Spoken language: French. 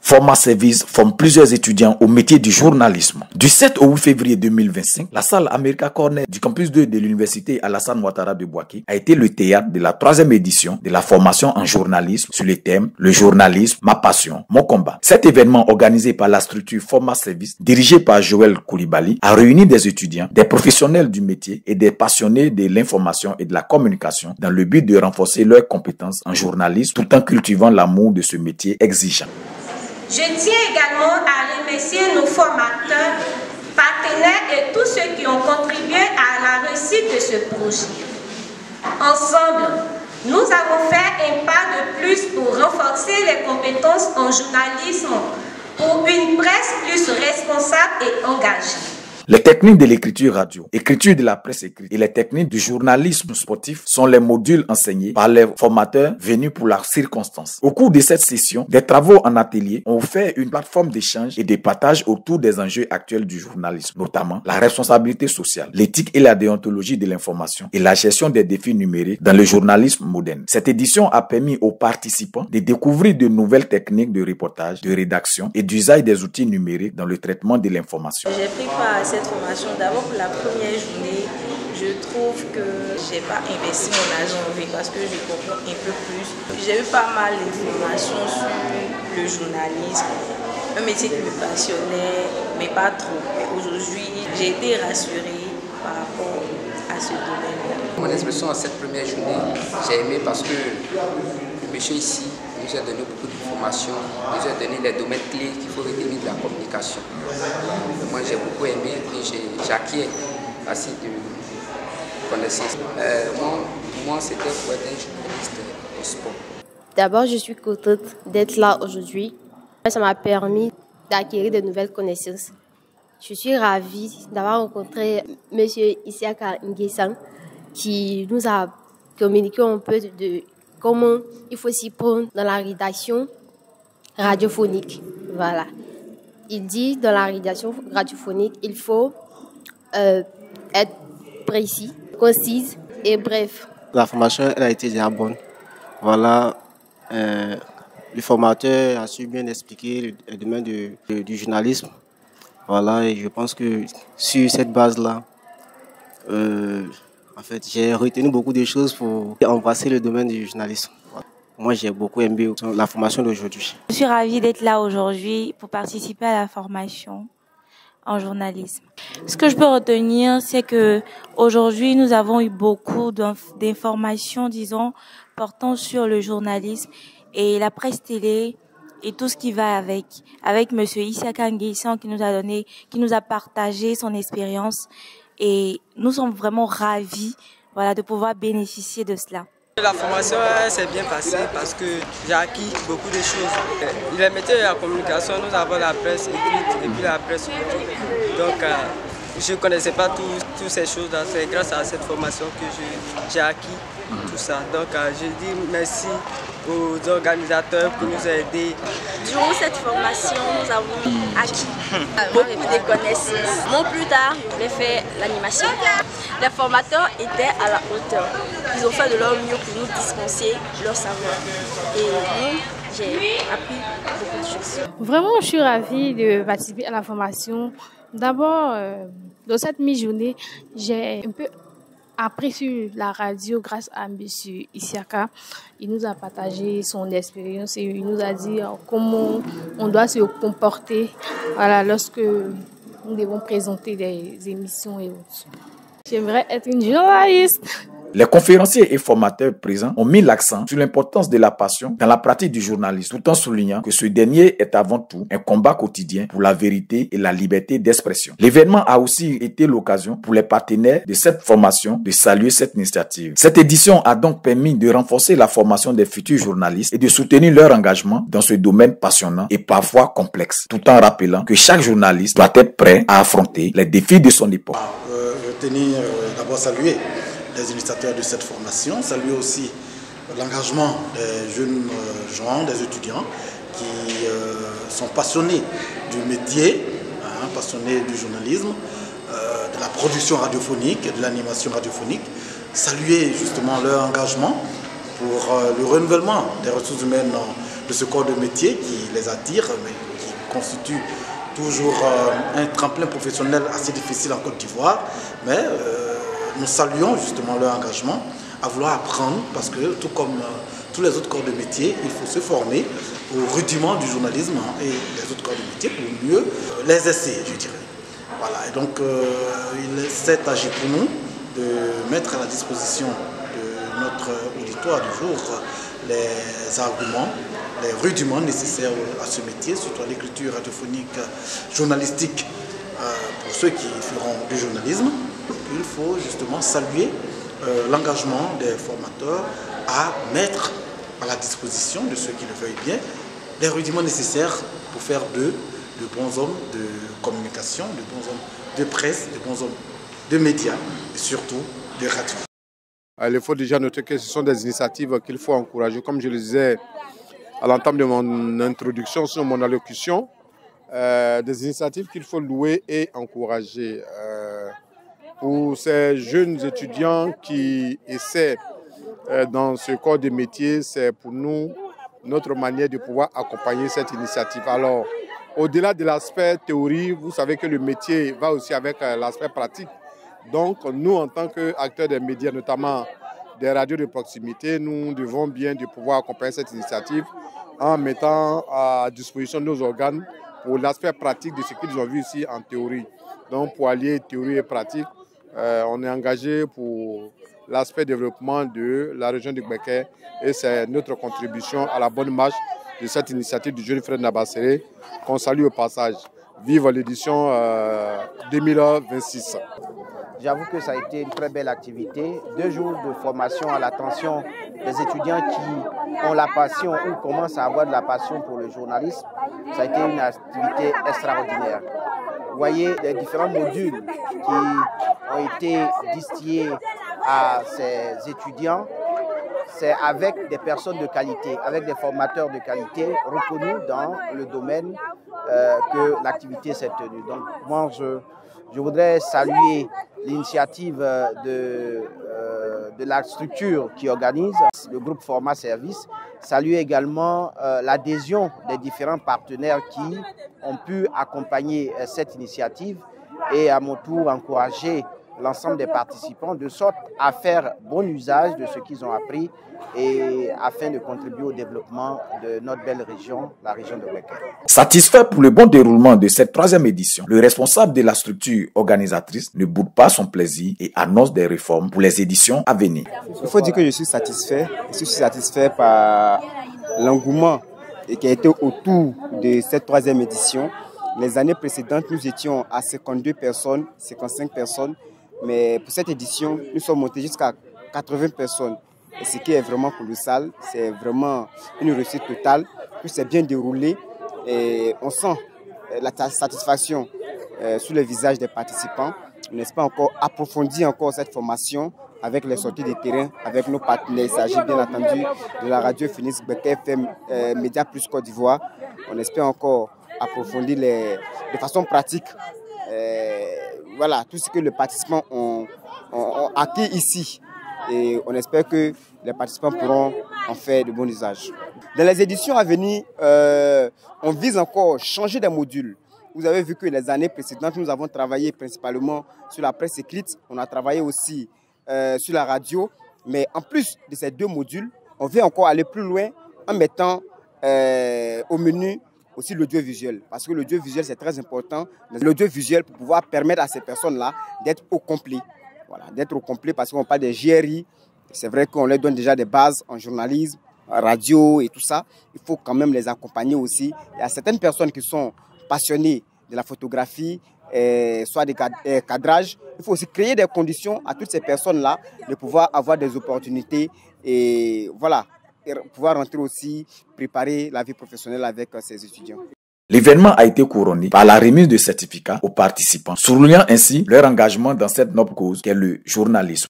Format Service forme plusieurs étudiants au métier du journalisme. Du 7 au 8 février 2025, la salle America Corner du campus 2 de l'université Alassane Ouattara de Bouaké a été le théâtre de la 3e édition de la formation en journalisme sur le thème « Le journalisme, ma passion, mon combat ». Cet événement organisé par la structure Format Service, dirigé par Joël Koulibaly, a réuni des étudiants, des professionnels du métier et des passionnés de l'information et de la communication dans le but de renforcer leurs compétences en journalisme tout en cultivant l'amour de ce métier exigeant. Je tiens également à remercier nos formateurs, partenaires et tous ceux qui ont contribué à la réussite de ce projet. Ensemble, nous avons fait un pas de plus pour renforcer les compétences en journalisme pour une presse plus responsable et engagée. Les techniques de l'écriture radio, écriture de la presse écrite et les techniques du journalisme sportif sont les modules enseignés par les formateurs venus pour la circonstance. Au cours de cette session, des travaux en atelier ont fait une plateforme d'échange et de partage autour des enjeux actuels du journalisme, notamment la responsabilité sociale, l'éthique et la déontologie de l'information et la gestion des défis numériques dans le journalisme moderne. Cette édition a permis aux participants de découvrir de nouvelles techniques de reportage, de rédaction et d'usage des outils numériques dans le traitement de l'information. J'ai pris part à cette formation d'abord pour la première journée. Je trouve que j'ai pas investi mon argent en vie parce que je comprends un peu plus. J'ai eu pas mal d'informations sur le journalisme, un métier qui me passionnait, mais pas trop. Aujourd'hui, j'ai été rassurée par rapport à ce domaine-là. Mon expression à cette première journée, j'ai aimé parce que le monsieur ici nous a donné beaucoup d'informations, nous a donné les domaines clés qu'il faut retenir de la communication. Moi j'ai beaucoup aimé et j'acquiers assez de connaissances. Moi c'était pour être un journaliste au sport. D'abord je suis contente d'être là aujourd'hui. Ça m'a permis d'acquérir de nouvelles connaissances. Je suis ravie d'avoir rencontré M. Isiaka Nguessan qui nous a communiqué un peu de comment il faut s'y prendre dans la rédaction radiophonique. Voilà. Il dit dans la rédaction radiophonique, il faut être précis, concise et bref. La formation elle a été déjà bonne. Voilà. Le formateur a su bien expliquer le domaine du journalisme. Voilà, et je pense que sur cette base-là, en fait, j'ai retenu beaucoup de choses pour embrasser le domaine du journalisme. Moi, j'ai beaucoup aimé la formation d'aujourd'hui. Je suis ravie d'être là aujourd'hui pour participer à la formation en journalisme. Ce que je peux retenir, c'est que aujourd'hui, nous avons eu beaucoup d'informations, disons, portant sur le journalisme et la presse télé et tout ce qui va avec monsieur Isiaka Nguessan qui nous a partagé son expérience. Et nous sommes vraiment ravis, voilà, de pouvoir bénéficier de cela. La formation s'est bien passée parce que j'ai acquis beaucoup de choses. Les métiers de la communication, nous avons la presse écrite et puis la presse audio. Donc je ne connaissais pas toutes ces choses-là. C'est grâce à cette formation que j'ai acquis tout ça. Donc je dis merci aux organisateurs pour nous aider. Durant cette formation, nous avons acquis beaucoup de connaissances. Mon plus tard, je voulais faire l'animation. Les formateurs étaient à la hauteur. Ils ont fait de leur mieux pour nous dispenser leur savoir. Et nous, j'ai appris beaucoup de choses. Vraiment, je suis ravie de participer à la formation. D'abord, dans cette mi-journée, j'ai un peu appris sur la radio grâce à M. Isiaka. Il nous a partagé son expérience et il nous a dit comment on doit se comporter, voilà, lorsque nous devons présenter des émissions et autres. J'aimerais être une journaliste. Les conférenciers et formateurs présents ont mis l'accent sur l'importance de la passion dans la pratique du journalisme, tout en soulignant que ce dernier est avant tout un combat quotidien pour la vérité et la liberté d'expression. L'événement a aussi été l'occasion pour les partenaires de cette formation de saluer cette initiative. Cette édition a donc permis de renforcer la formation des futurs journalistes et de soutenir leur engagement dans ce domaine passionnant et parfois complexe, tout en rappelant que chaque journaliste doit être prêt à affronter les défis de son époque. Je tenais d'abord à saluer les initiateurs de cette formation, saluer aussi l'engagement des jeunes gens, des étudiants qui sont passionnés du métier, passionnés du journalisme, de la production radiophonique, de l'animation radiophonique, saluer justement leur engagement pour le renouvellement des ressources humaines de ce corps de métier qui les attire, mais qui constitue toujours un tremplin professionnel assez difficile en Côte d'Ivoire. Mais nous saluons justement leur engagement à vouloir apprendre, parce que tout comme tous les autres corps de métier, il faut se former aux rudiments du journalisme et les autres corps de métier pour mieux les essayer, je dirais. Voilà, et donc il s'est agi pour nous de mettre à la disposition de notre auditoire du jour les arguments, les rudiments nécessaires à ce métier, surtout à l'écriture radiophonique, journalistique, pour ceux qui feront du journalisme. Il faut justement saluer l'engagement des formateurs à mettre à la disposition de ceux qui le veuillent bien les rudiments nécessaires pour faire de bons hommes de communication, de bons hommes de presse, de bons hommes de médias et surtout de radio. Il faut déjà noter que ce sont des initiatives qu'il faut encourager. Comme je le disais à l'entame de mon introduction sur mon allocution, des initiatives qu'il faut louer et encourager. Pour ces jeunes étudiants qui essaient dans ce corps de métier, c'est pour nous notre manière de pouvoir accompagner cette initiative. Alors, au-delà de l'aspect théorie, vous savez que le métier va aussi avec l'aspect pratique. Donc, nous, en tant qu'acteurs des médias, notamment des radios de proximité, nous devons bien de pouvoir accompagner cette initiative en mettant à disposition nos organes pour l'aspect pratique de ce qu'ils ont vu ici en théorie. Donc, pour allier théorie et pratique, on est engagé pour l'aspect développement de la région de Gbeke et c'est notre contribution à la bonne marche de cette initiative du jeune frère Nabasséré qu'on salue au passage. Vive l'édition 2026. J'avoue que ça a été une très belle activité. 2 jours de formation à l'attention des étudiants qui ont la passion ou commencent à avoir de la passion pour le journalisme. Ça a été une activité extraordinaire. Vous voyez les différents modules qui ont été distillés à ces étudiants. C'est avec des personnes de qualité, avec des formateurs de qualité reconnus dans le domaine que l'activité s'est tenue. Donc moi, je voudrais saluer l'initiative de la structure qui organise, le groupe Format Service. Saluer également l'adhésion des différents partenaires qui ont pu accompagner cette initiative et à mon tour encourager l'ensemble des participants de sorte à faire bon usage de ce qu'ils ont appris et afin de contribuer au développement de notre belle région, la région de Gbeke. Satisfait pour le bon déroulement de cette 3e édition, le responsable de la structure organisatrice ne boude pas son plaisir et annonce des réformes pour les éditions à venir. Il faut dire que je suis satisfait. Je suis satisfait par l'engouement qui a été autour de cette 3e édition. Les années précédentes, nous étions à 52 personnes, 55 personnes. Mais pour cette édition, nous sommes montés jusqu'à 80 personnes. Et ce qui est vraiment colossal, c'est vraiment une réussite totale. Tout s'est bien déroulé et on sent la satisfaction sur les visages des participants. On espère encore approfondir encore cette formation avec les sorties de terrain, avec nos partenaires. Il s'agit bien entendu de la radio Phoenix Gbeke FM Média Plus Côte d'Ivoire. On espère encore approfondir de façon pratique voilà, tout ce que les participants ont acquis ici. Et on espère que les participants pourront en faire de bon usage. Dans les éditions à venir, on vise encore changer des modules. Vous avez vu que les années précédentes, nous avons travaillé principalement sur la presse écrite. On a travaillé aussi sur la radio. Mais en plus de ces 2 modules, on veut encore aller plus loin en mettant au menu aussi l'audiovisuel, parce que l'audiovisuel c'est très important. L'audiovisuel pour pouvoir permettre à ces personnes-là d'être au complet. Voilà, d'être au complet parce qu'on parle des JRI. C'est vrai qu'on leur donne déjà des bases en journalisme, en radio et tout ça. Il faut quand même les accompagner aussi. Il y a certaines personnes qui sont passionnées de la photographie, soit des cadrages. Il faut aussi créer des conditions à toutes ces personnes-là de pouvoir avoir des opportunités et voilà. Et pouvoir rentrer aussi, préparer la vie professionnelle avec ses étudiants. L'événement a été couronné par la remise de certificats aux participants, soulignant ainsi leur engagement dans cette noble cause qu'est le journalisme.